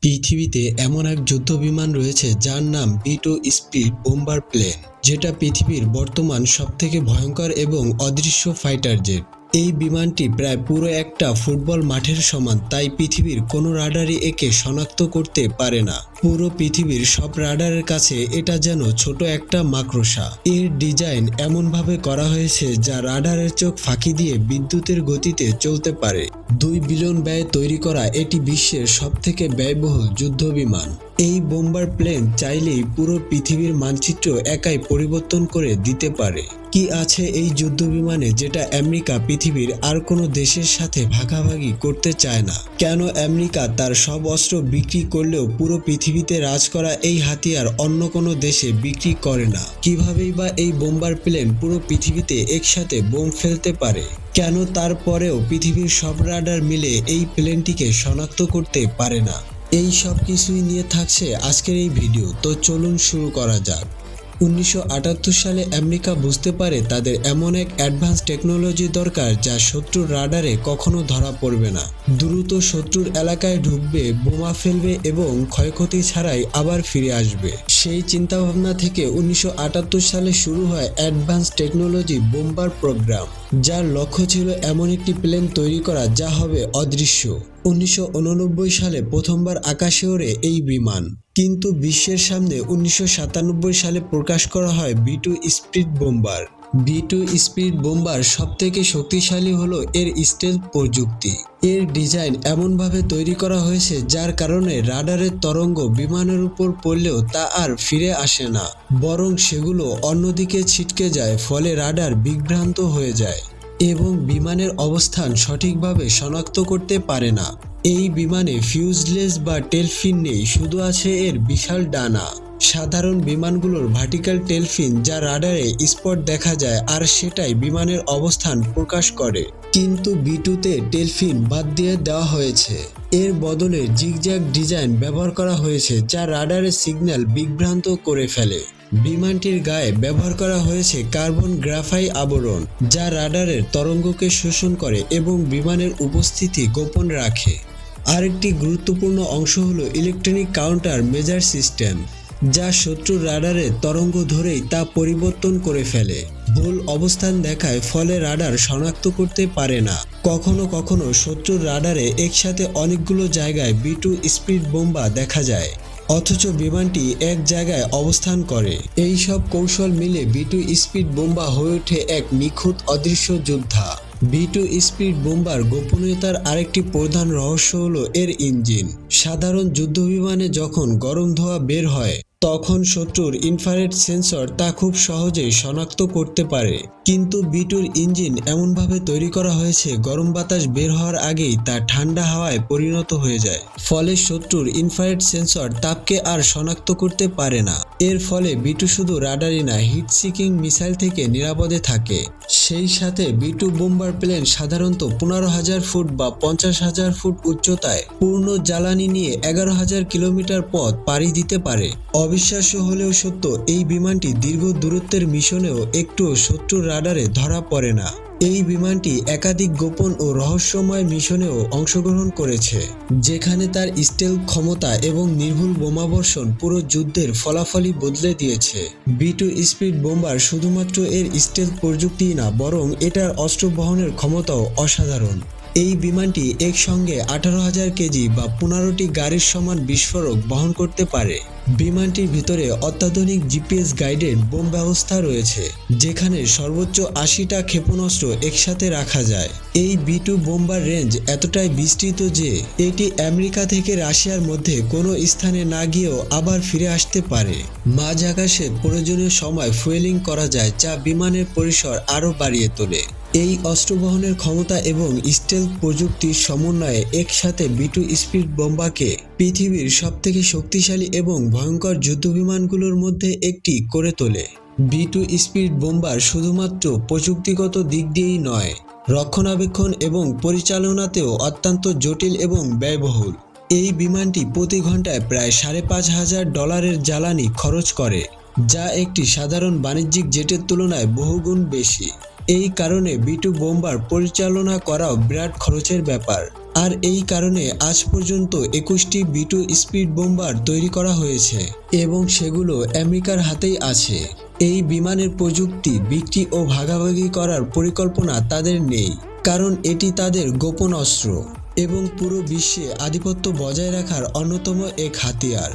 পৃথিবীতে এমন এক যুদ্ধ বিমান রয়েছে যার নাম বি-2 স্পিড বোম্বার প্লেন, যেটা পৃথিবীর বর্তমান সবথেকে ভয়ঙ্কর এবং অদৃশ্য ফাইটার জেট। এই বিমানটি প্রায় পুরো একটা ফুটবল মাঠের সমান, তাই পৃথিবীর কোনো রাডারই একে শনাক্ত করতে পারে না। পুরো পৃথিবীর সব রাডারের কাছে এটা যেন ছোট একটা মাকড়সা। এর ডিজাইন এমনভাবে করা হয়েছে যা রাডারের চোখ ফাঁকি দিয়ে বিদ্যুতের গতিতে চলতে পারে। 2 বিলিয়ন ব্যয়ে তৈরি করা এটি বিশ্বের সবথেকে ব্যয়বহুল যুদ্ধ বিমান। এই বোম্বার প্লেন চাইলেই পুরো পৃথিবীর মানচিত্র একাই পরিবর্তন করে দিতে পারে। কি আছে এই যুদ্ধ বিমানে যেটা আমেরিকা পৃথিবীর আর কোনো দেশের সাথে ভাগাভাগি করতে চায় না? কেন আমেরিকা তার সব অস্ত্র বিক্রি করলেও পুরো পৃথিবীতে রাজ করা এই হাতিয়ার অন্য কোনো দেশে বিক্রি করে না? কিভাবেই বা এই বোম্বার প্লেন পুরো পৃথিবীতে একসাথে বোম ফেলতে পারে? কেন তারপরেও পৃথিবীর সব রাডার মিলে এই প্লেনটিকে শনাক্ত করতে পারে না? এই সব কিছুই নিয়ে থাকছে আজকের এই ভিডিও, তো চলুন শুরু করা যাক। 1978 সালে আমেরিকা বুঝতে পারে তাদের এমন এক অ্যাডভান্স টেকনোলজি দরকার যা শত্রুর রাডারে কখনো ধরা পড়বে না। দ্রুত শত্রুর এলাকায় ঢুকবে, বোমা ফেলবে এবং ক্ষয়ক্ষতি ছাড়াই আবার ফিরে আসবে। সেই চিন্তাভাবনা থেকে 1978 সালে শুরু হয় অ্যাডভান্স টেকনোলজি বোম্বার প্রোগ্রাম, যার লক্ষ্য ছিল এমন একটি প্লেন তৈরি করা যা হবে অদৃশ্য। 1989 সালে প্রথমবার আকাশে ওড়ে এই বিমান, কিন্তু বিশ্বের সামনে 1997 সালে প্রকাশ করা হয় বি-2 স্পিড বোম্বার। বি-2 স্পিড বোম্বার সবথেকে শক্তিশালী হলো এর স্টেলথ প্রযুক্তি। এর ডিজাইন এমনভাবে তৈরি করা হয়েছে যার কারণে রাডারের তরঙ্গ বিমানের উপর পড়লেও তা আর ফিরে আসে না, বরং সেগুলো অন্যদিকে ছিটকে যায়, ফলে রাডার বিভ্রান্ত হয়ে যায় এবং বিমানের অবস্থান সঠিকভাবে শনাক্ত করতে পারে না। এই বিমানে ফিউজলেস বা টেলফিন নেই, শুধু আছে এর বিশাল ডানা। সাধারণ বিমানগুলোর ভার্টিক্যাল টেলফিন যা রাডারে স্পট দেখা যায় আর সেটাই বিমানের অবস্থান প্রকাশ করে, কিন্তু বি-2তে টেলফিন বাদ দিয়ে দেওয়া হয়েছে। এর বদলে জিগজ্যাগ ডিজাইন ব্যবহার করা হয়েছে যা রাডারের সিগন্যাল বিভ্রান্ত করে ফেলে। বিমানটির গায়ে ব্যবহার করা হয়েছে কার্বন গ্রাফাইট আবরণ, যা রাডারের তরঙ্গকে শোষণ করে এবং বিমানের উপস্থিতি গোপন রাখে। আরেকটি গুরুত্বপূর্ণ অংশ হলো ইলেকট্রনিক কাউন্টার মেজার সিস্টেম, যা শত্রুর রাডারের তরঙ্গ ধরেই তা পরিবর্তন করে ফেলে। ভুল অবস্থান দেখায়, ফলে রাডার শনাক্ত করতে পারে না। কখনো কখনো শত্রুর রাডারে একসাথে অনেকগুলো জায়গায় বি-2 স্পিড বোম্বা দেখা যায়, অথচ বিমানটি এক জায়গায় অবস্থান করে। এই সব কৌশল মিলে বি-2 স্পিড বোম্বা হয়ে ওঠে এক নিখুঁত অদৃশ্য যোদ্ধা। বি-2 স্পিড বোম্বার গোপনীয়তার আরেকটি প্রধান রহস্য হলো এর ইঞ্জিন। সাধারণ যুদ্ধবিমানে যখন গরম ধোঁয়া বের হয়, তখন শত্রুর ইনফ্রারেড সেন্সর তা খুব সহজেই শনাক্ত করতে পারে, কিন্তু বি-2-র ইঞ্জিন এমনভাবে তৈরি করা হয়েছে গরম বাতাস বের হওয়ার আগেই তা ঠান্ডা হাওয়ায় পরিণত হয়ে যায়, ফলে শত্রুর ইনফ্রারেড সেন্সর তাপকে আর শনাক্ত করতে পারে না। এর ফলে বি-2 শুধু রাডারই না, হিট সিকিং মিসাইল থেকে নিরাপদে থাকে। সেই সাথে বি-2 বোম্বার প্লেন সাধারণত 15,000 ফুট বা 50,000 ফুট উচ্চতায় পূর্ণ জ্বালানি নিয়ে 11,000 কিলোমিটার পথ পাড়ি দিতে পারে। অবিশ্বাস্য হলেও সত্য, এই বিমানটি দীর্ঘ দূরত্বের মিশনেও একটুও শত্রুর রাডারে ধরা পড়ে না। এই বিমানটি একাধিক গোপন ও রহস্যময় মিশনেও অংশগ্রহণ করেছে, যেখানে তার স্টেলথ ক্ষমতা এবং নির্ভুল বোমাবর্ষণ পুরো যুদ্ধের ফলাফলই বদলে দিয়েছে। বি-2 স্পিড বোম্বার শুধুমাত্র এর স্টেলথ প্রযুক্তিই না, বরং এটার অস্ত্র বহনের ক্ষমতাও অসাধারণ। এই বিমানটি একসঙ্গে 18,000 কেজি বা 15টি গাড়ির সমান বিস্ফোরক বহন করতে পারে। বিমানটির ভিতরে অত্যাধুনিক জিপিএস গাইডেড বোম ব্যবস্থা রয়েছে, যেখানে সর্বোচ্চ 80টা ক্ষেপণাস্ত্র একসাথে রাখা যায়। এই বি-2 বোম্বার রেঞ্জ এতটাই বিস্তৃত যে এটি আমেরিকা থেকে রাশিয়ার মধ্যে কোনো স্থানে না গিয়েও আবার ফিরে আসতে পারে। মাঝ আকাশে প্রয়োজনীয় সময় ফুয়েলিং করা যায়, যা বিমানের পরিসর আরও বাড়িয়ে তোলে। এই অস্ত্র বহনের ক্ষমতা এবং স্টেলথ প্রযুক্তির সমন্বয়ে একসাথে বি-2 স্পিড বোম্বাকে পৃথিবীর সবথেকে শক্তিশালী এবং ভয়ঙ্কর যুদ্ধবিমানগুলোর মধ্যে একটি করে তোলে। বি-2 স্পিড বোম্বার শুধুমাত্র প্রযুক্তিগত দিক দিয়েই নয়, রক্ষণাবেক্ষণ এবং পরিচালনাতেও অত্যন্ত জটিল এবং ব্যয়বহুল। এই বিমানটি প্রতি ঘন্টায় প্রায় $5,500 জ্বালানি খরচ করে, যা একটি সাধারণ বাণিজ্যিক জেটের তুলনায় বহুগুণ বেশি। এই কারণে বি-2 বোম্বার পরিচালনা করাও বিরাট খরচের ব্যাপার। আর এই কারণে আজ পর্যন্ত 21টি B2 স্পিড বোম্বার তৈরি করা হয়েছে এবং সেগুলো আমেরিকার হাতেই আছে। এই বিমানের প্রযুক্তি বিক্রি ও ভাগাভাগি করার পরিকল্পনা তাদের নেই, কারণ এটি তাদের গোপন অস্ত্র এবং পুরো বিশ্বে আধিপত্য বজায় রাখার অন্যতম এক হাতিয়ার।